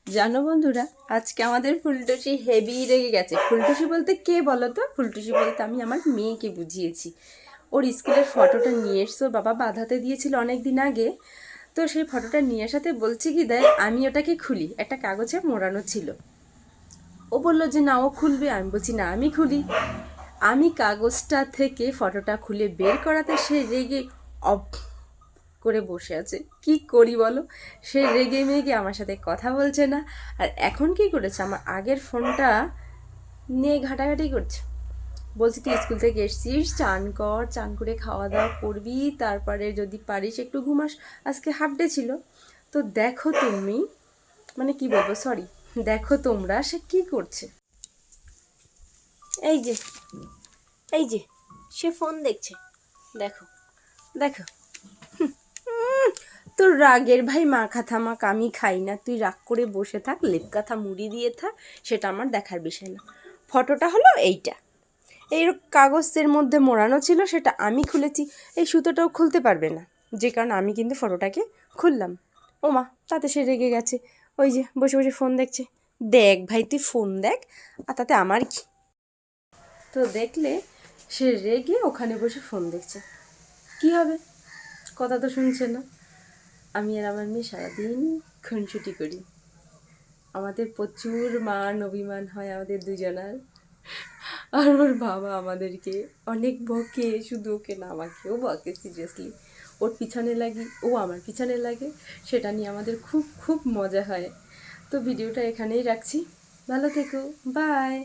জানো বন্ধুরা, আজকে আমাদের ফুলটুসি হেভি রেগে গেছে। ফুলটুসি বলতে কে বলো তো? ফুলটুসি বলতে আমি আমার মেয়েকে বুঝিয়েছি। ওর স্কুলের ফটোটা নিয়ে এসছো, বাবা বাঁধাতে দিয়েছিল অনেক দিন আগে। তো সেই ফটোটা নিয়ে আসাতে বলছি কি, দেয় আমি ওটাকে খুলি, একটা কাগজে মোড়ানো ছিল। ও বললো যে না ও খুলবে, আমি বলছি না আমি খুলি। আমি কাগজটা থেকে ফটোটা খুলে বের করাতে সে রেগে অফ করে বসে আছে। কি করি বলো? সে রেগে মেগে আমার সাথে কথা বলছে না। আর এখন কি করেছে, আমার আগের ফোনটা নিয়ে ঘাটাঘাটি করছে। বলছি তুই স্কুল থেকে এসছিস, চান কর, চান করে খাওয়া দাওয়া করবি, তারপরে যদি পারিস একটু ঘুমাস। আজকে হাফ ডে ছিল। তো দেখো তুমি, মানে কি বলবো, সরি, দেখো তোমরা সে কি করছে। এই যে, এই যে, সে ফোন দেখছে। দেখো, দেখো। তোর রাগের ভাই মাখা থামাক আমি খাই না। তুই রাগ করে বসে থাক, লেপ কাঁথা মুড়ি দিয়ে থাক, সেটা আমার দেখার বিষয় না। ফটোটা হলো এইটা, এই কাগজের মধ্যে মোড়ানো ছিল, সেটা আমি খুলেছি। এই সুতোটাও খুলতে পারবে না, যে কারণে আমি কিন্তু ফটোটাকে খুললাম। ওমা, তাতে সে রেগে গেছে। ওই যে বসে বসে ফোন দেখছে। দেখ ভাই, তুই ফোন দেখ, আর তাতে আমার কি? তো দেখলে, সে রেগে ওখানে বসে ফোন দেখছে। কি হবে? কথা তো শুনছে না। আমি আর আমার মেয়ে সারাদিন খুনসুটি করি। আমাদের প্রচুর মান অভিমান হয় আমাদের দুজনার। আর ওর বাবা আমাদেরকে অনেক বকে, শুধু ওকে না, আমাকেও বকে সিরিয়াসলি। ওর পিছনে লাগি, ও আমার পিছনে লাগে, সেটা নিয়ে আমাদের খুব খুব মজা হয়। তো ভিডিওটা এখানেই রাখছি। ভালো থেকো, বাই।